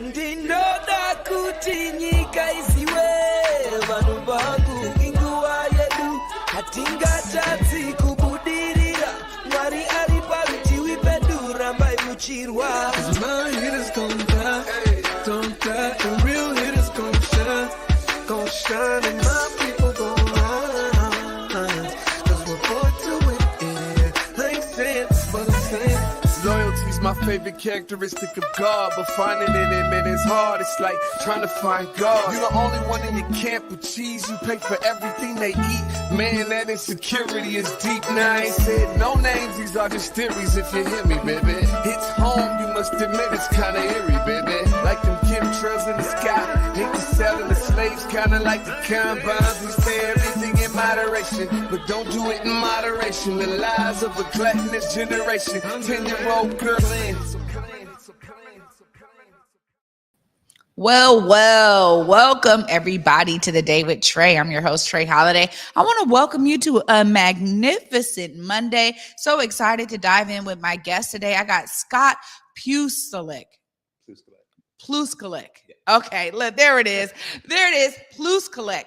Ndinoda kuti nyika isiwe vanhu vangu inguva yedu hatingatadzi kubudirira Mwari ari parutivi pedu rambai muchirwa My hitters gon' die, don't die The real hitters gon' shine And my people gon' rise Cause we're born to win, yeah I ain't saying this, but I'm saying Loyalty's my favorite characteristic of God, but finding it in him is hard. It's like trying to find God. You're the only one in your camp with cheese. You pay for everything they eat. Man, that insecurity is deep. Now I ain't said no names. These are just theories. If you hear me, baby, hits home. You must admit it's kind of eerie, baby. Like them chemtrails in the sky. Ain't the selling the slaves, kind of like the combines. We say everything in moderation, but don't do it in moderation. The lies of a gluttonous generation. 10-year-old girl in. Well, welcome everybody to the Day with Trae. I'm your host, Trae Holiday. I want to welcome you to a magnificent Monday. So excited to dive in with my guest today. I got Scott Plusquellec. Okay, look, there it is. Plusquellec.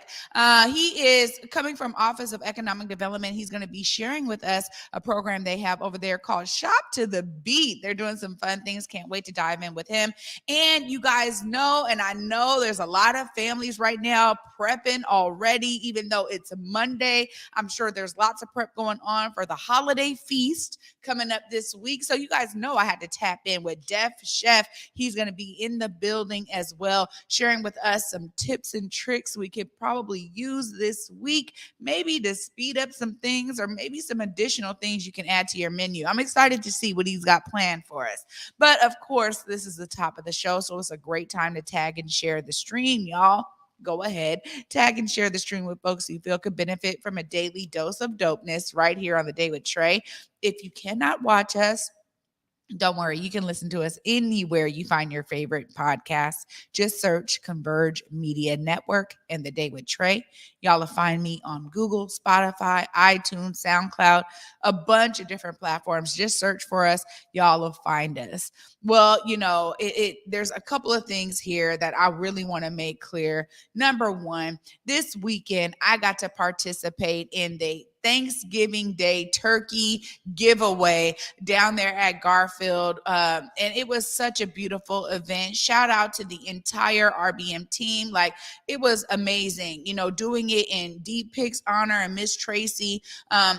He is coming from Office of Economic Development. He's going to be sharing with us a program they have over there called Shop to the Beat. They're doing some fun things. Can't wait to dive in with him. And you guys know, and I know there's a lot of families right now prepping already, even though it's Monday. I'm sure there's lots of prep going on for the holiday feast coming up this week. So you guys know I had to tap in with Def Chef. He's going to be in the building as well, sharing with us some tips and tricks we could probably use this week, maybe to speed up some things or maybe some additional things you can add to your menu. I'm excited to see what he's got planned for us. But of course, this is the top of the show, so it's a great time to tag and share the stream, y'all. Go ahead, tag and share the stream with folks you feel could benefit from a daily dose of dopeness right here on The Day with Trae. If you cannot watch us, don't worry, you can listen to us anywhere you find your favorite podcast. Just search Converge Media Network and The Day with Trae. Y'all will find me on Google, Spotify, iTunes, SoundCloud, a bunch of different platforms. Just search for us. Y'all will find us. Well, you know, there's a couple of things here that I really want to make clear. Number one, this weekend, I got to participate in the Thanksgiving Day turkey giveaway down there at Garfield. And it was such a beautiful event. Shout out to the entire RBM team. Like, it was amazing, you know, doing it in Deep Pick's honor and Miss Tracy,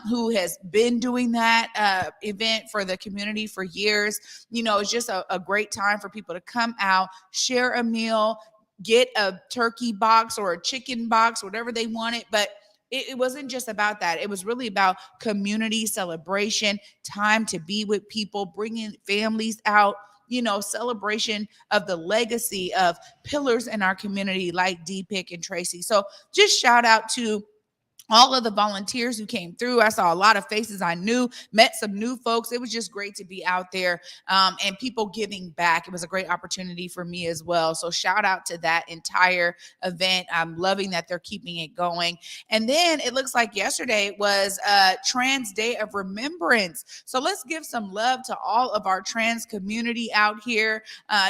who has been doing that event for the community for years. You know, it's just a great time for people to come out, share a meal, get a turkey box or a chicken box, whatever they wanted. But it wasn't just about that. It was really about community celebration, time to be with people, bringing families out, you know, celebration of the legacy of pillars in our community like D-Pick and Tracy. So just shout out to all of the volunteers who came through. I saw a lot of faces I knew, met some new folks. It was just great to be out there and people giving back. It was a great opportunity for me as well. So shout out to that entire event. I'm loving that they're keeping it going. And then it looks like yesterday was Trans Day of Remembrance. So let's give some love to all of our trans community out here.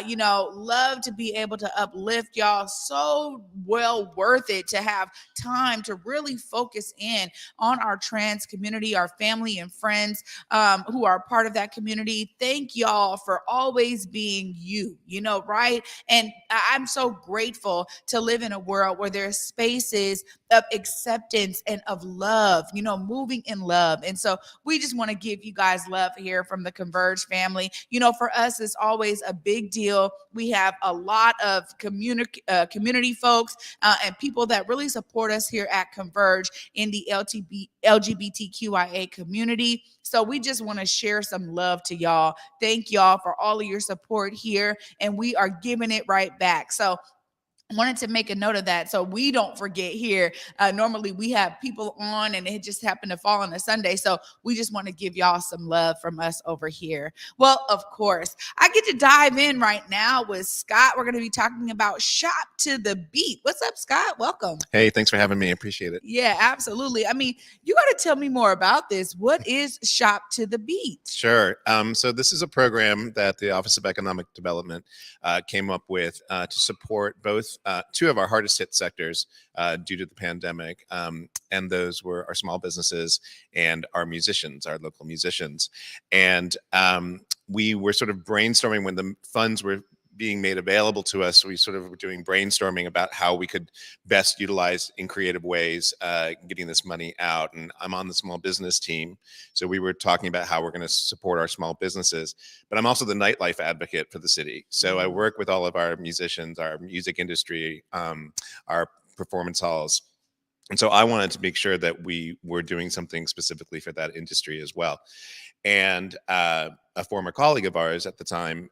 You know, love to be able to uplift y'all. So well worth it to have time to really focus in on our trans community, our family and friends who are part of that community. Thank y'all for always being you know, right? And I'm so grateful to live in a world where there's spaces of acceptance and of love, you know, moving in love. And so we just want to give you guys love here from the Converge family. You know, for us, it's always a big deal. We have a lot of community folks and people that really support us here at Converge in the LGBTQIA community. So we just want to share some love to y'all. Thank y'all for all of your support here, and we are giving it right back. So wanted to make a note of that so we don't forget here. Normally we have people on and it just happened to fall on a Sunday. So we just want to give y'all some love from us over here. Well, of course, I get to dive in right now with Scott. We're going to be talking about Shop to the Beat. What's up, Scott? Welcome. Hey, thanks for having me. I appreciate it. Yeah, absolutely. I mean, you got to tell me more about this. What is Shop to the Beat? Sure. So this is a program that the Office of Economic Development came up with to support both two of our hardest hit sectors due to the pandemic. And those were our small businesses and our musicians, our local musicians. And we were sort of brainstorming when the funds were being made available to us. We sort of were doing brainstorming about how we could best utilize in creative ways getting this money out. And I'm on the small business team. So we were talking about how we're going to support our small businesses, but I'm also the nightlife advocate for the city. So I work with all of our musicians, our music industry, our performance halls. And so I wanted to make sure that we were doing something specifically for that industry as well. And a former colleague of ours at the time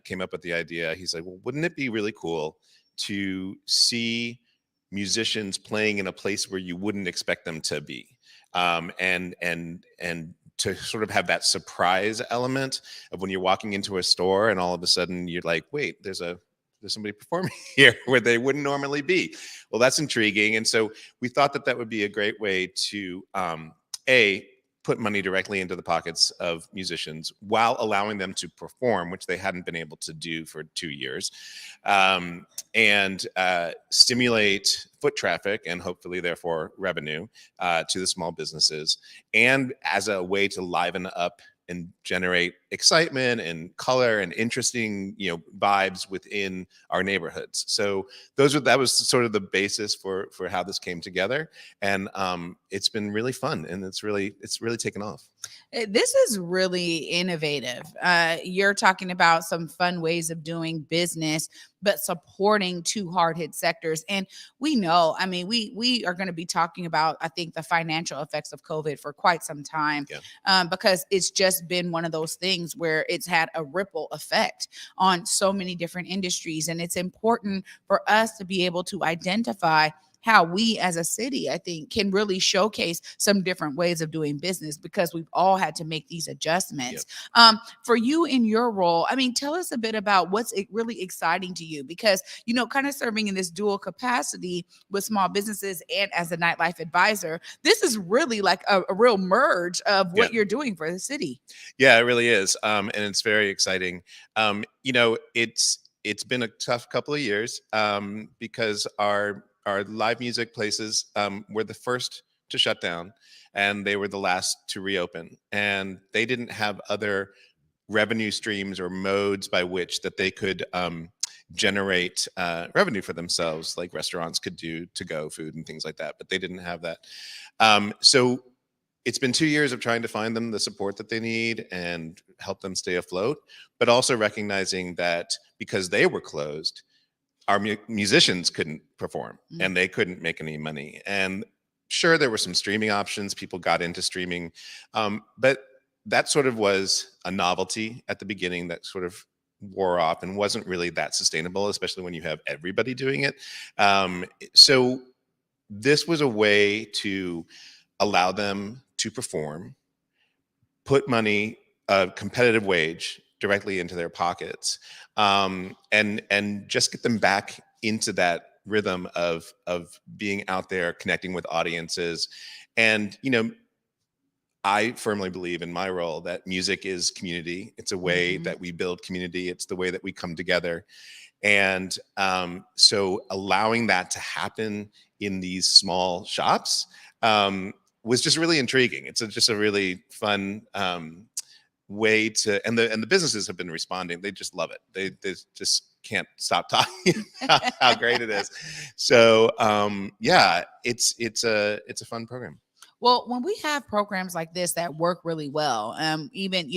came up with the idea. He's like, well, wouldn't it be really cool to see musicians playing in a place where you wouldn't expect them to be? And to sort of have that surprise element of when you're walking into a store and all of a sudden you're like, wait, there's somebody performing here where they wouldn't normally be. Well, that's intriguing. And so we thought that that would be a great way to, put money directly into the pockets of musicians while allowing them to perform, which they hadn't been able to do for 2 years, and stimulate foot traffic and hopefully therefore revenue to the small businesses, and as a way to liven up and generate excitement and color and interesting, vibes within our neighborhoods. So that was sort of the basis for how this came together, and it's been really fun, and it's really taken off. This is really innovative. You're talking about some fun ways of doing business, but supporting two hard hit sectors. And we know, I mean, we are going to be talking about, I think, the financial effects of COVID for quite some time, because it's just been one of those things where it's had a ripple effect on so many different industries. And it's important for us to be able to identify how we as a city, I think, can really showcase some different ways of doing business, because we've all had to make these adjustments. For you in your role, I mean, tell us a bit about what's really exciting to you, because, kind of serving in this dual capacity with small businesses and as a nightlife advisor, this is really like a real merge of what you're doing for the city. Yeah, it really is. And it's very exciting. It's been a tough couple of years because our live music places were the first to shut down, and they were the last to reopen. And they didn't have other revenue streams or modes by which that they could generate revenue for themselves, like restaurants could do to-go food and things like that. But they didn't have that. So it's been 2 years of trying to find them the support that they need and help them stay afloat, but also recognizing that because they were closed, our musicians couldn't perform and they couldn't make any money. And sure, there were some streaming options. People got into streaming, but that sort of was a novelty at the beginning that sort of wore off and wasn't really that sustainable, especially when you have everybody doing it. So this was a way to allow them to perform, put money, a competitive wage, directly into their pockets, and just get them back into that rhythm of being out there, connecting with audiences. And I firmly believe in my role that music is community. It's a way that we build community. It's the way that we come together. And so allowing that to happen in these small shops was just really intriguing. It's just a really fun way to, and the businesses have been responding. They just love it. They just can't stop talking how great it is. So it's a fun program. Well, when we have programs like this that work really well, even,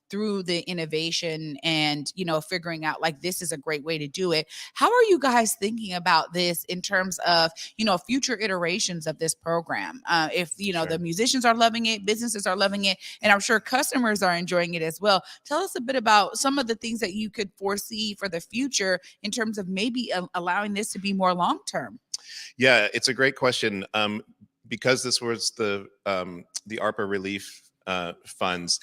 through the innovation and, figuring out like this is a great way to do it, how are you guys thinking about this in terms of, future iterations of this program? If, Sure. the musicians are loving it, businesses are loving it, and I'm sure customers are enjoying it as well. Tell us a bit about some of the things that you could foresee for the future in terms of maybe allowing this to be more long-term. Yeah, it's a great question. Because this was the ARPA relief funds,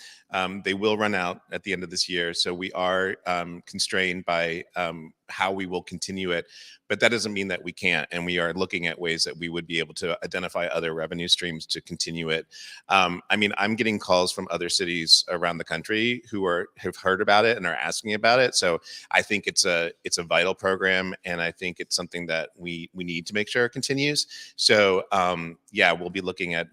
they will run out at the end of this year. So we are constrained by how we will continue it. But that doesn't mean that we can't. And we are looking at ways that we would be able to identify other revenue streams to continue it. I mean, I'm getting calls from other cities around the country who have heard about it and are asking about it. So I think it's a vital program, and I think it's something that we need to make sure it continues. So yeah, we'll be looking at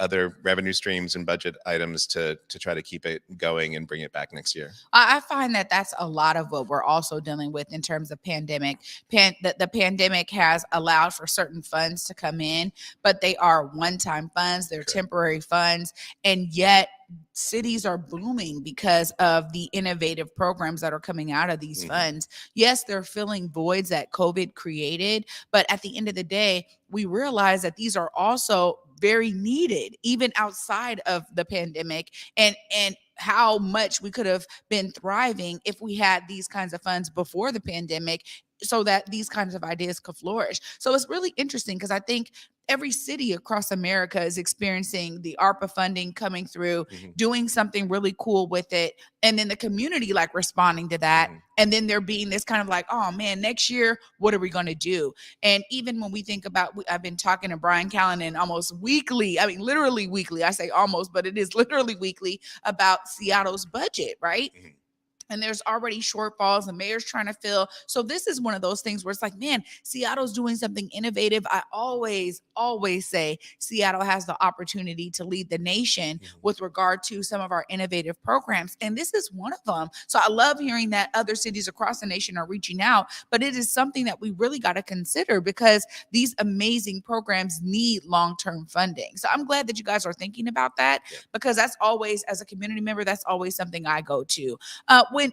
other revenue streams and budget items to try to keep it going and bring it back next year. I find that that's a lot of what we're also dealing with in terms of pandemic. The pandemic has allowed for certain funds to come in, but they are one-time funds. They're temporary funds, and yet cities are booming because of the innovative programs that are coming out of these funds. Yes, they're filling voids that COVID created, but at the end of the day, we realize that these are also very needed, even outside of the pandemic, and how much we could have been thriving if we had these kinds of funds before the pandemic, so that these kinds of ideas could flourish. So it's really interesting because I think every city across America is experiencing the ARPA funding coming through, doing something really cool with it, and then the community like responding to that. And then there being this kind of like, oh man, next year, what are we going to do? And even when we think about, I've been talking to Brian Callanan almost weekly, I mean, literally weekly, I say almost, but it is literally weekly, about Seattle's budget, right? And there's already shortfalls, the mayor's trying to fill. So this is one of those things where it's like, man, Seattle's doing something innovative. I always say Seattle has the opportunity to lead the nation with regard to some of our innovative programs. And this is one of them. So I love hearing that other cities across the nation are reaching out, but it is something that we really got to consider because these amazing programs need long-term funding. So I'm glad that you guys are thinking about that, because that's always, as a community member, that's always something I go to.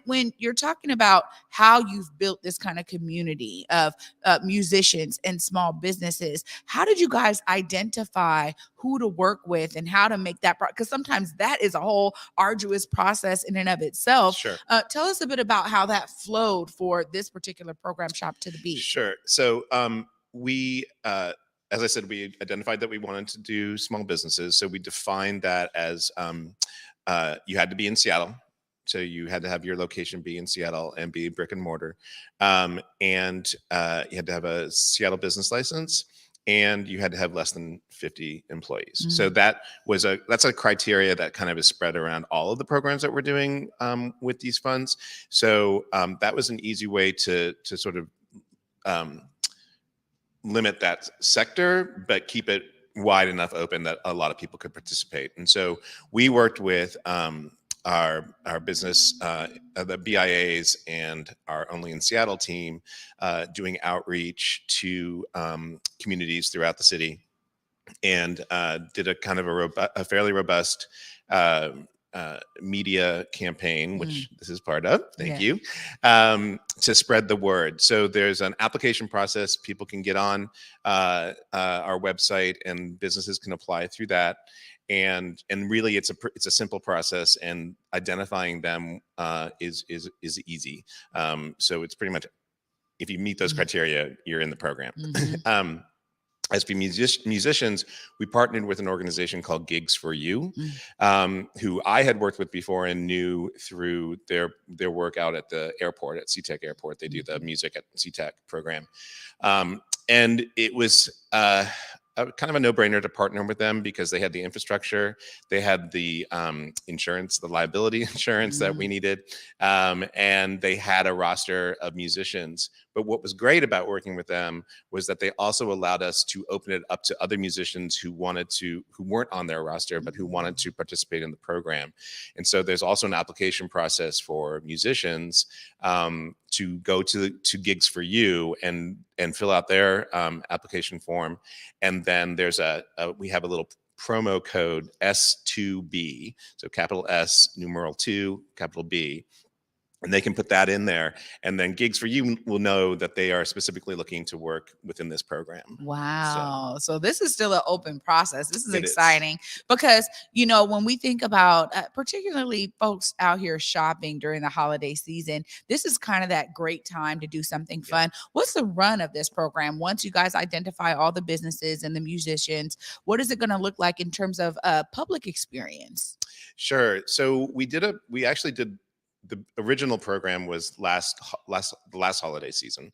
When you're talking about how you've built this kind of community of musicians and small businesses, how did you guys identify who to work with and how to make that? Because sometimes that is a whole arduous process in and of itself. Sure. Tell us a bit about how that flowed for this particular program, Shop to the Beat. Sure. So we, as I said, we identified that we wanted to do small businesses. So we defined that as you had to be in Seattle. So you had to have your location be in Seattle and be brick and mortar. And you had to have a Seattle business license, and you had to have less than 50 employees. So that's a criteria that kind of is spread around all of the programs that we're doing with these funds. So that was an easy way to sort of limit that sector, but keep it wide enough open that a lot of people could participate. And so we worked with our business, the BIAs and our Only in Seattle team, doing outreach to communities throughout the city, and did a kind of a fairly robust media campaign, which this is part of. Thank you, to spread the word. So there's an application process. People can get on our website, and businesses can apply through that. And really, it's a simple process, and identifying them is easy. So it's pretty much, if you meet those criteria, you're in the program. As for musicians, we partnered with an organization called Gigs for You, who I had worked with before and knew through their work out at the airport, at SeaTac Airport. They do the music at SeaTac program. And it was kind of a no-brainer to partner with them because they had the infrastructure, they had the insurance, the liability insurance that we needed, and they had a roster of musicians. But what was great about working with them was that they also allowed us to open it up to other musicians who weren't on their roster, but who wanted to participate in the program. And so there's also an application process for musicians to go to Gigs for You and fill out their application form. And then there's we have a little promo code S2B, so capital S, numeral 2, capital B. And they can put that in there. And then Gigs for You will know that they are specifically looking to work within this program. Wow. So this is still an open process. This is It exciting because, when we think about particularly folks out here shopping during the holiday season, this is kind of that great time to do something fun. What's the run of this program? Once you guys identify all the businesses and the musicians, what is it going to look like in terms of public experience? Sure. So we actually did the original program was the last holiday season.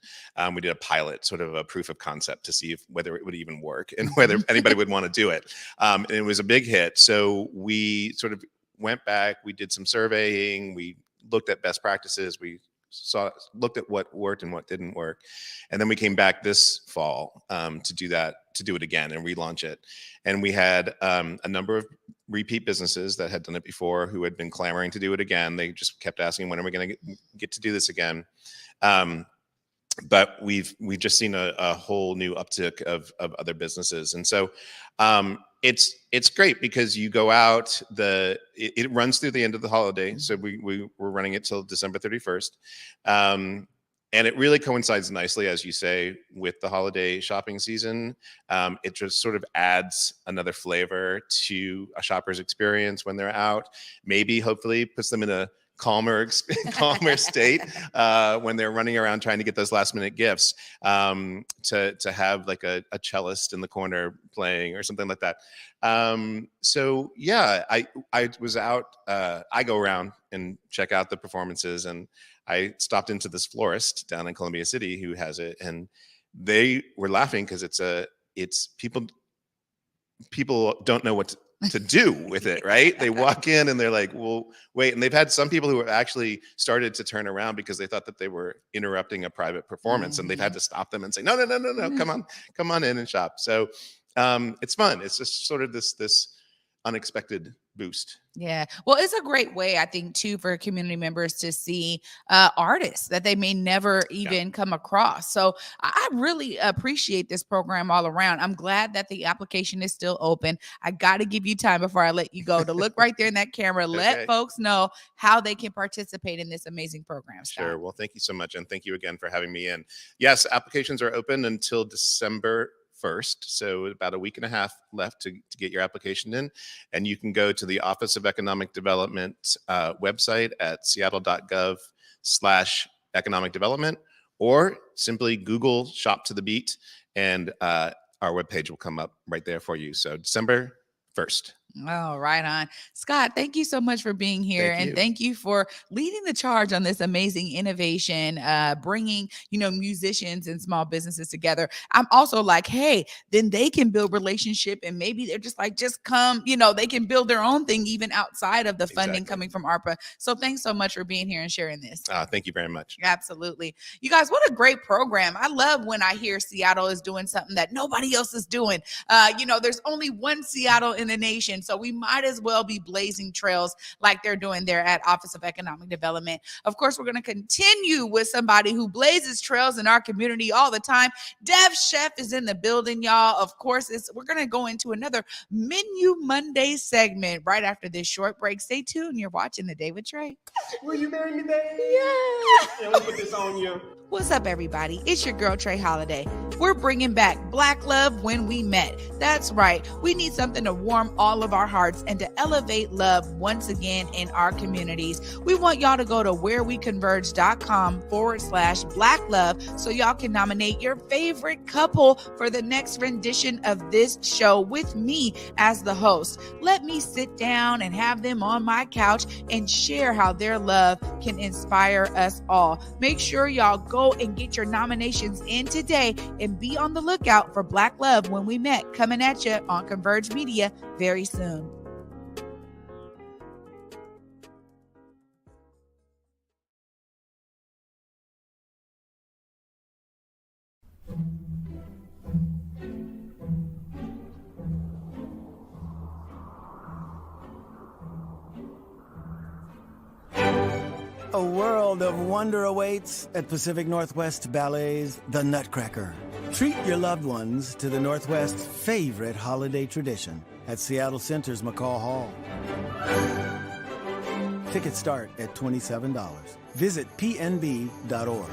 We did a pilot, sort of a proof of concept to see whether it would even work and whether anybody would want to do it. And it was a big hit. So we sort of went back, we did some surveying, we looked at best practices, we looked at what worked and what didn't work. And then we came back this fall to do it again and relaunch it. And we had a number of repeat businesses that had done it before who had been clamoring to do it again. They just kept asking, when are we going to get to do this again? But we've just seen a whole new uptick of other businesses. And so it's great because you go out, it runs through the end of the holiday. So we're running it till December 31st. And it really coincides nicely, as you say, with the holiday shopping season. It just sort of adds another flavor to a shopper's experience when they're out. Maybe, hopefully, puts them in a calmer state when they're running around trying to get those last minute gifts, to have like a cellist in the corner playing or something like that. So yeah, I was out, I go around and check out the performances, and I stopped into this florist down in Columbia City who has it, and they were laughing because it's people don't know what to do with it, right? They walk in and they're like, well, wait. And they've had some people who have actually started to turn around because they thought that they were interrupting a private performance, and they've had to stop them and say, no, come on in and shop. So it's fun. It's just sort of this unexpected boost. Yeah. Well, it's a great way, I think, too, for community members to see artists that they may never even come across. So I really appreciate this program all around. I'm glad that the application is still open. I got to give you time before I let you go to look right there in that camera. Okay. Let folks know how they can participate in this amazing program, Scott. Sure. Well, thank you so much. And thank you again for having me in. Yes, applications are open until December 1st, so about a week and a half left to get your application in, and you can go to the Office of Economic Development website at seattle.gov/economic development, or simply Google Shop to the Beat, and our webpage will come up right there for you. So December 1st. Oh, right on. Scott, thank you so much for being here. And thank you for leading the charge on this amazing innovation, bringing, musicians and small businesses together. I'm also like, hey, then they can build relationship, and maybe they're just like, just come, they can build their own thing even outside of the funding coming from ARPA. So thanks so much for being here and sharing this. Thank you very much. Absolutely. You guys, what a great program. I love when I hear Seattle is doing something that nobody else is doing. There's only one Seattle in the nation. So we might as well be blazing trails like they're doing there at Office of Economic Development. Of course, we're going to continue with somebody who blazes trails in our community all the time. Dev Chef is in the building, y'all. Of course, we're going to go into another Menu Monday segment right after this short break. Stay tuned. You're watching The Day with Trae. Will you marry me, baby? Yeah. Let me put this on you. What's up, everybody? It's your girl, Trae Holiday. We're bringing back Black Love When We Met. That's right. We need something to warm all of our hearts and to elevate love once again in our communities. We want y'all to go to whereweconverge.com/Black Love so y'all can nominate your favorite couple for the next rendition of this show with me as the host. Let me sit down and have them on my couch and share how their love can inspire us all. Make sure y'all go and get your nominations in today, and be on the lookout for Black Love When We Met coming at you on Converge Media very soon. A world of wonder awaits at Pacific Northwest Ballet's The Nutcracker. Treat your loved ones to the Northwest's favorite holiday tradition at Seattle Center's McCall Hall. Tickets start at $27. Visit pnb.org.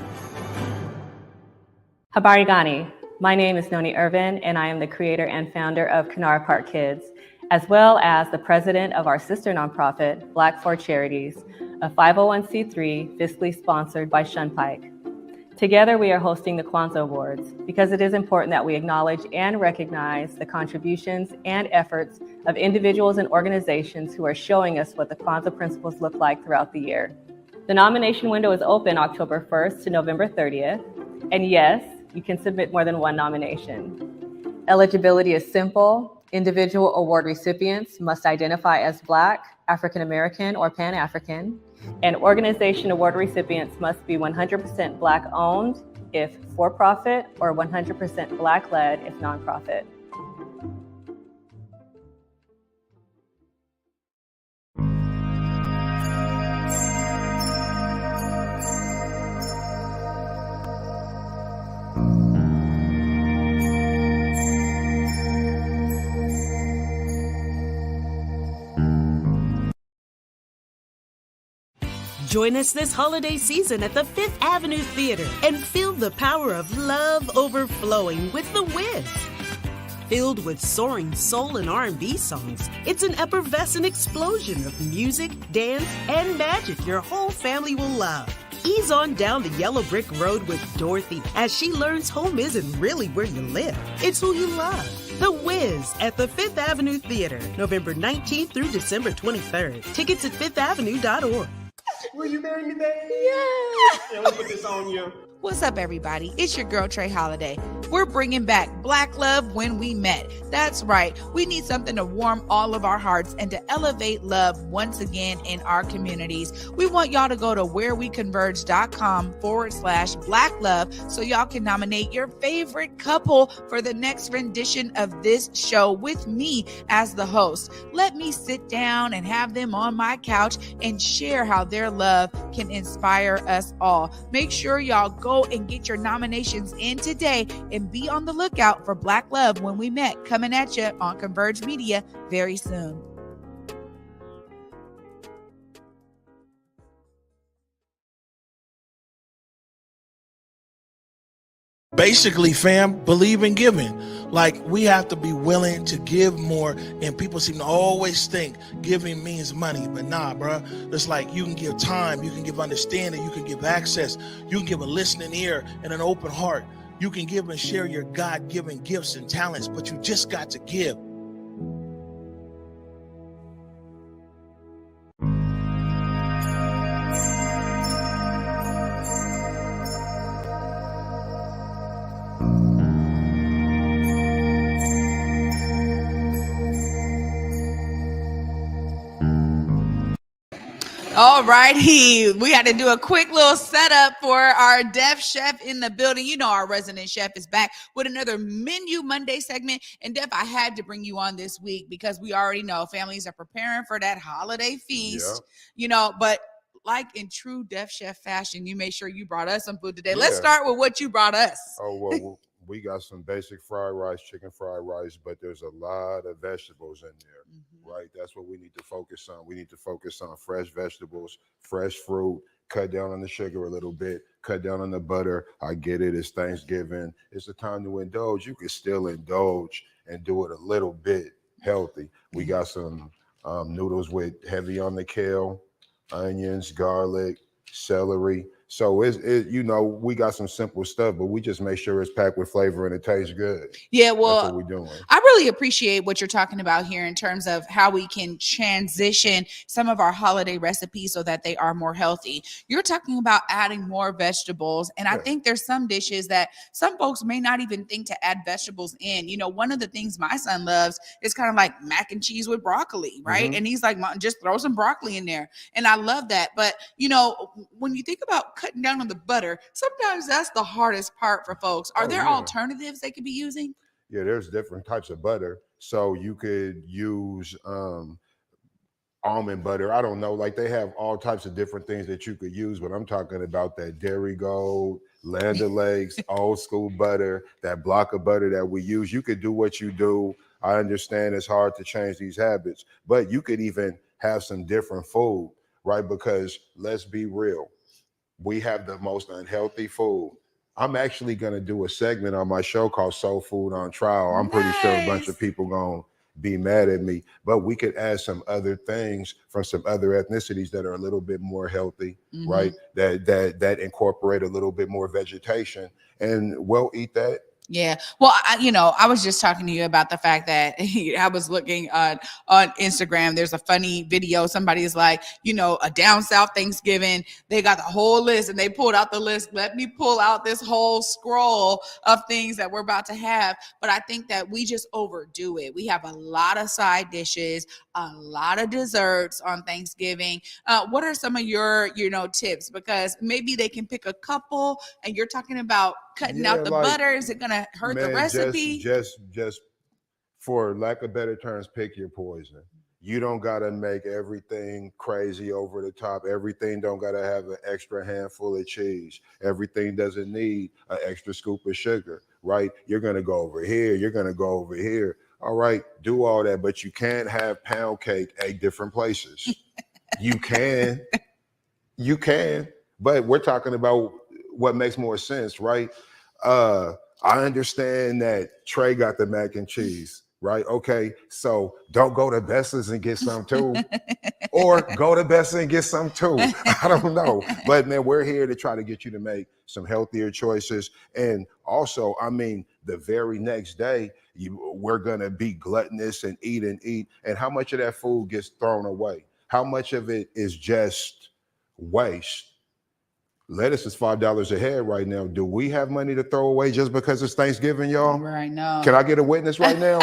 Habari Gani. My name is Noni Irvin, and I am the creator and founder of Kanara Park Kids, as well as the president of our sister nonprofit, Black for Charities, a 501c3 fiscally sponsored by Shunpike. Together, we are hosting the Kwanzaa Awards because it is important that we acknowledge and recognize the contributions and efforts of individuals and organizations who are showing us what the Kwanzaa principles look like throughout the year. The nomination window is open October 1st to November 30th, and yes, you can submit more than one nomination. Eligibility is simple. Individual award recipients must identify as Black, African American, or Pan-African, and organization award recipients must be 100% Black owned if for-profit or 100% Black led if nonprofit. Join us this holiday season at the Fifth Avenue Theater and feel the power of love overflowing with The Wiz. Filled with soaring soul and R&B songs, it's an effervescent explosion of music, dance, and magic your whole family will love. Ease on down the yellow brick road with Dorothy as she learns home isn't really where you live, it's who you love. The Wiz at the Fifth Avenue Theater, November 19th through December 23rd. Tickets at fifthavenue.org. Will you marry me, babe? Yeah. Yeah, let me put this on you. What's up, everybody? It's your girl, Trae Holiday. We're bringing back Black Love When We Met. That's right. We need something to warm all of our hearts and to elevate love once again in our communities. We want y'all to go to whereweconverge.com/Black Love so y'all can nominate your favorite couple for the next rendition of this show with me as the host. Let me sit down and have them on my couch and share how their love can inspire us all. Make sure y'all go and get your nominations in today and be on the lookout for Black Love When We Met coming at you on Converge Media very soon. Basically, fam, believe in giving. Like, we have to be willing to give more, and people seem to always think giving means money, but nah, bro. It's like you can give time, you can give understanding, you can give access, you can give a listening ear and an open heart. You can give and share your God-given gifts and talents, but you just got to give. All righty. We had to do a quick little setup for our Def Chef in the building. You know, our resident chef is back with another Menu Monday segment. And Def, I had to bring you on this week because we already know families are preparing for that holiday feast, you know, but like in true Def Chef fashion, you made sure you brought us some food today. Let's start with what you brought us. Oh, well, we got some basic fried rice, chicken fried rice, but there's a lot of vegetables in there, right? That's what we need to focus on. We need to focus on fresh vegetables, fresh fruit, cut down on the sugar a little bit, cut down on the butter. I get it. It's Thanksgiving. It's a time to indulge. You can still indulge and do it a little bit healthy. We got some noodles with heavy on the kale, onions, garlic, celery. So you know, we got some simple stuff, but we just make sure it's packed with flavor and it tastes good. Yeah, well, that's what we're doing. I really appreciate what you're talking about here in terms of how we can transition some of our holiday recipes so that they are more healthy. You're talking about adding more vegetables, and I think there's some dishes that some folks may not even think to add vegetables in. You know, one of the things my son loves is kind of like mac and cheese with broccoli, right? And he's like, Mom, just throw some broccoli in there. And I love that. But, you know, when you think about cutting down on the butter, sometimes that's the hardest part for folks. Are there alternatives they could be using? Yeah, there's different types of butter. So you could use almond butter. I don't know, like they have all types of different things that you could use, but I'm talking about that Dairy Gold, Land O'Lakes, old school butter, that block of butter that we use. You could do what you do. I understand it's hard to change these habits, but you could even have some different food, right? Because let's be real, we have the most unhealthy food. I'm actually going to do a segment on my show called Soul Food on Trial. I'm pretty sure a bunch of people going to be mad at me, but we could add some other things from some other ethnicities that are a little bit more healthy, right? That incorporate a little bit more vegetation, and we'll eat that. Yeah. Well, I was just talking to you about the fact that I was looking on Instagram. There's a funny video. Somebody is like, a down south Thanksgiving. They got the whole list and they pulled out the list. Let me pull out this whole scroll of things that we're about to have. But I think that we just overdo it. We have a lot of side dishes, a lot of desserts on Thanksgiving. What are some of your, tips? Because maybe they can pick a couple, and you're talking about cutting out the butter. Is it going to hurt the recipe? Just for lack of better terms, pick your poison. You don't got to make everything crazy over the top. Everything don't got to have an extra handful of cheese. Everything doesn't need an extra scoop of sugar, right? You're going to go over here. You're going to go over here. All right, do all that, but you can't have pound cake 8 different places. You can, but we're talking about what makes more sense, right? I understand that Trae got the mac and cheese, right? Okay, so don't go to Bessa's and get some too, or go to Bessa and get some too. I don't know, but man, we're here to try to get you to make some healthier choices. And also, the very next day, we're gonna be gluttonous and eat. And how much of that food gets thrown away? How much of it is just waste? Lettuce is $5 a head right now. Do we have money to throw away just because it's Thanksgiving, y'all? Right now. Can I get a witness right now?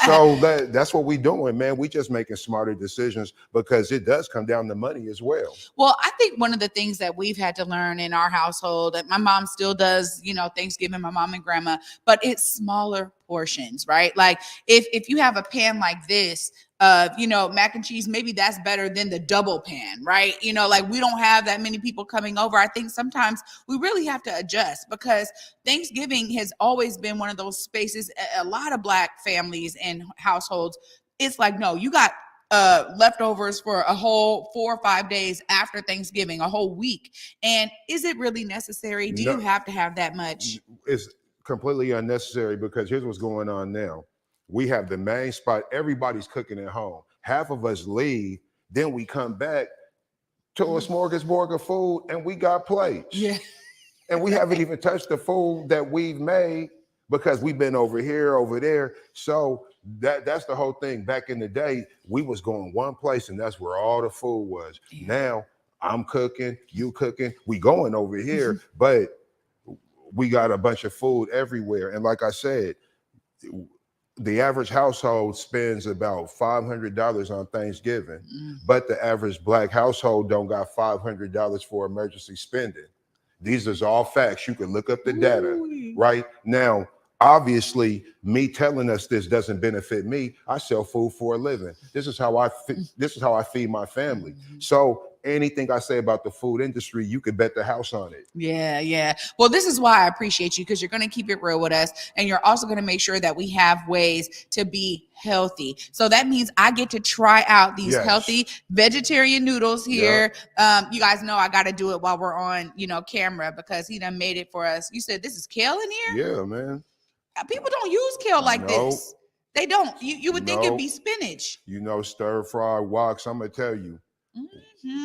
So that's what we doing, man. We just making smarter decisions because it does come down to money as well. Well, I think one of the things that we've had to learn in our household, that my mom still does, Thanksgiving, my mom and grandma, but it's smaller portions, right? Like if you have a pan like this, mac and cheese, maybe that's better than the double pan, right? Like we don't have that many people coming over. I think sometimes we really have to adjust because Thanksgiving has always been one of those spaces. A lot of Black families and households, it's like, no, you got leftovers for a whole 4 or 5 days after Thanksgiving, a whole week. And is it really necessary? Do you have to have that much? It's completely unnecessary because here's what's going on now. We have the main spot. Everybody's cooking at home. Half of us leave. Then we come back to a smorgasbord of food and we got plates. Yeah. And we haven't even touched the food that we've made because we've been over here, over there. So that's the whole thing. Back in the day, we was going one place and that's where all the food was. Yeah. Now I'm cooking, you cooking, we going over here, but we got a bunch of food everywhere. And like I said, the average household spends about $500 on Thanksgiving, but the average Black household don't got $500 for emergency spending. These are all facts. You can look up the data, right? Now, obviously, me telling us this doesn't benefit me. I sell food for a living. This is how I feed my family. So anything I say about the food industry, you could bet the house on it. Yeah. Well, this is why I appreciate you, because you're going to keep it real with us. And you're also going to make sure that we have ways to be healthy. So that means I get to try out these healthy vegetarian noodles here. You guys know I got to do it while we're on, camera because he done made it for us. You said this is kale in here? Yeah, man. People don't use kale like this. They don't. You would think it'd be spinach. Stir fried woks. I'm going to tell you.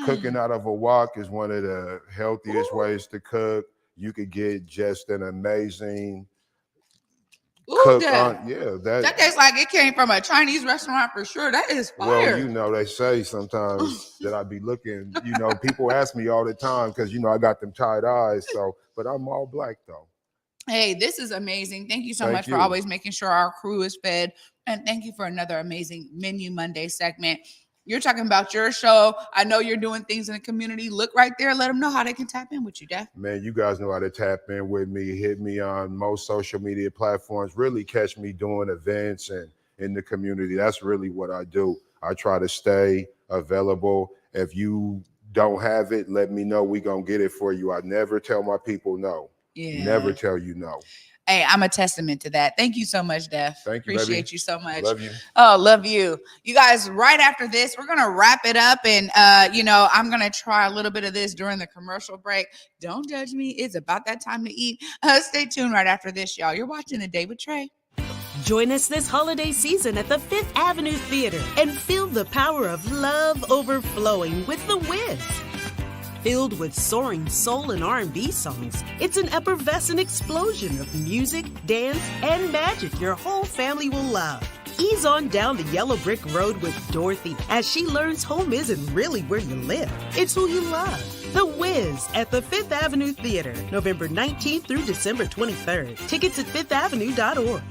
Cooking out of a wok is one of the healthiest ways to cook. You could get just an amazing cook on. That tastes like it came from a Chinese restaurant for sure. That is fire. Well, they say sometimes that I be looking, people ask me all the time because I got them tight eyes. But I'm all Black though. Hey, this is amazing. Thank you so much for always making sure our crew is fed. And thank you for another amazing Menu Monday segment. You're talking about your show. I know you're doing things in the community. Look right there. Let them know how they can tap in with you, Def. Man, you guys know how to tap in with me. Hit me on most social media platforms. Really catch me doing events and in the community. That's really what I do. I try to stay available. If you don't have it, let me know. We gonna get it for you. I never tell my people no. Yeah. Never tell you no. Hey, I'm a testament to that. Thank you so much, Def. Thank you, Appreciate baby. you so much. Love you. Oh, love you. You guys, right after this, we're going to wrap it up. And, I'm going to try a little bit of this during the commercial break. Don't judge me. It's about that time to eat. Stay tuned right after this, y'all. You're watching The Day with Trae. Join us this holiday season at the Fifth Avenue Theater and feel the power of love overflowing with The Wiz. Filled with soaring soul and R&B songs, it's an effervescent explosion of music, dance, and magic your whole family will love. Ease on down the yellow brick road with Dorothy as she learns home isn't really where you live, it's who you love. The Wiz at the Fifth Avenue Theater, November 19th through December 23rd. Tickets at fifthavenue.org.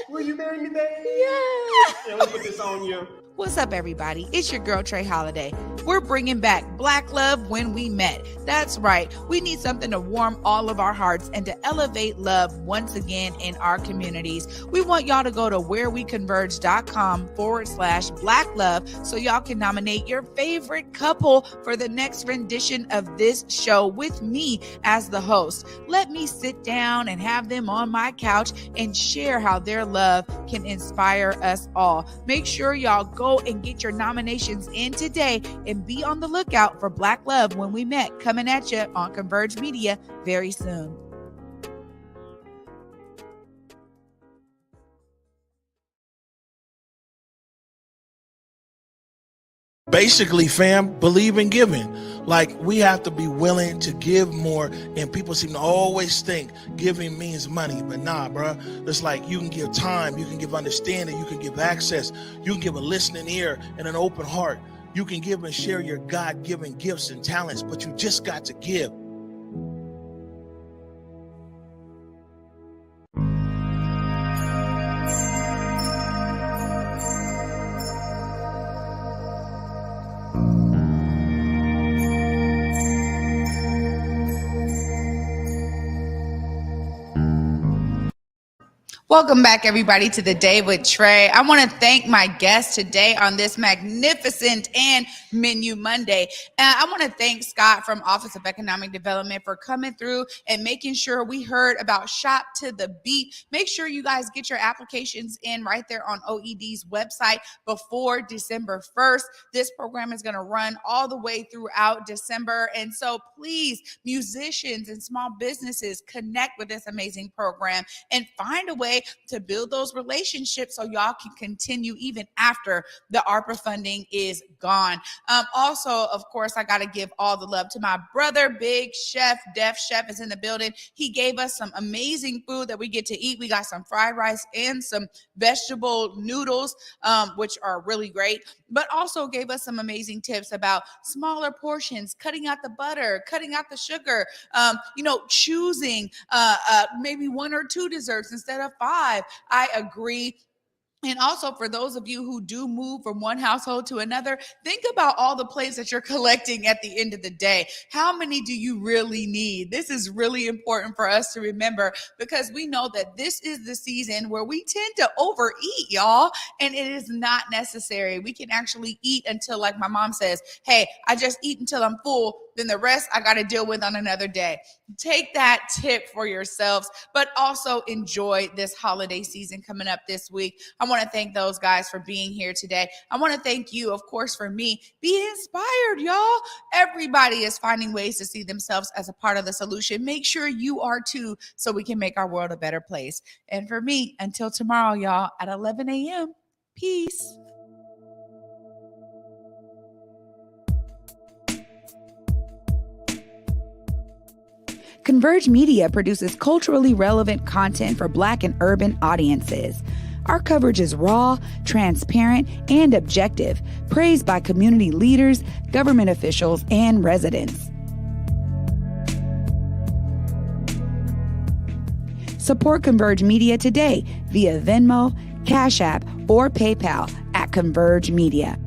Will you marry me, babe? Yeah. Let me put this on you. What's up, everybody? It's your girl, Trae Holiday. We're bringing back Black Love When We Met. That's right. We need something to warm all of our hearts and to elevate love once again in our communities. We want y'all to go to whereweconverge.com/Black Love so y'all can nominate your favorite couple for the next rendition of this show with me as the host. Let me sit down and have them on my couch and share how their love can inspire us all. Make sure y'all go and get your nominations in today and be on the lookout for Black Love When We Met coming at you on Converge Media very soon. Basically, fam, believe in giving. Like, we have to be willing to give more, and people seem to always think giving means money, but nah, bro. It's like you can give time, you can give understanding, you can give access, you can give a listening ear and an open heart. You can give and share your God-given gifts and talents, but you just got to give. Welcome back, everybody, to The Day with Trae. I want to thank my guest today on this magnificent and Menu Monday. I want to thank Scott from Office of Economic Development for coming through and making sure we heard about Shop to the Beat. Make sure you guys get your applications in right there on OED's website before December 1st. This program is going to run all the way throughout December. And so please, musicians and small businesses, connect with this amazing program and find a way to build those relationships so y'all can continue even after the ARPA funding is gone. Also, of course, I got to give all the love to my brother, Big Chef. Def Chef is in the building. He gave us some amazing food that we get to eat. We got some fried rice and some vegetable noodles, which are really great, but also gave us some amazing tips about smaller portions, cutting out the butter, cutting out the sugar, choosing maybe one or two desserts instead of 5. I agree. And also, for those of you who do move from one household to another, think about all the plates that you're collecting at the end of the day. How many do you really need? This is really important for us to remember because we know that this is the season where we tend to overeat, y'all, and it is not necessary. We can actually eat until, like my mom says, hey, I just eat until I'm full. Then the rest I got to deal with on another day. Take that tip for yourselves, but also enjoy this holiday season coming up this week. I want to thank those guys for being here today. I want to thank you, of course, for me. Be inspired, y'all. Everybody is finding ways to see themselves as a part of the solution. Make sure you are too, so we can make our world a better place. And for me, until tomorrow, y'all, at 11 a.m., peace. Converge Media produces culturally relevant content for Black and urban audiences. Our coverage is raw, transparent, and objective, praised by community leaders, government officials, and residents. Support Converge Media today via Venmo, Cash App, or PayPal at Converge Media.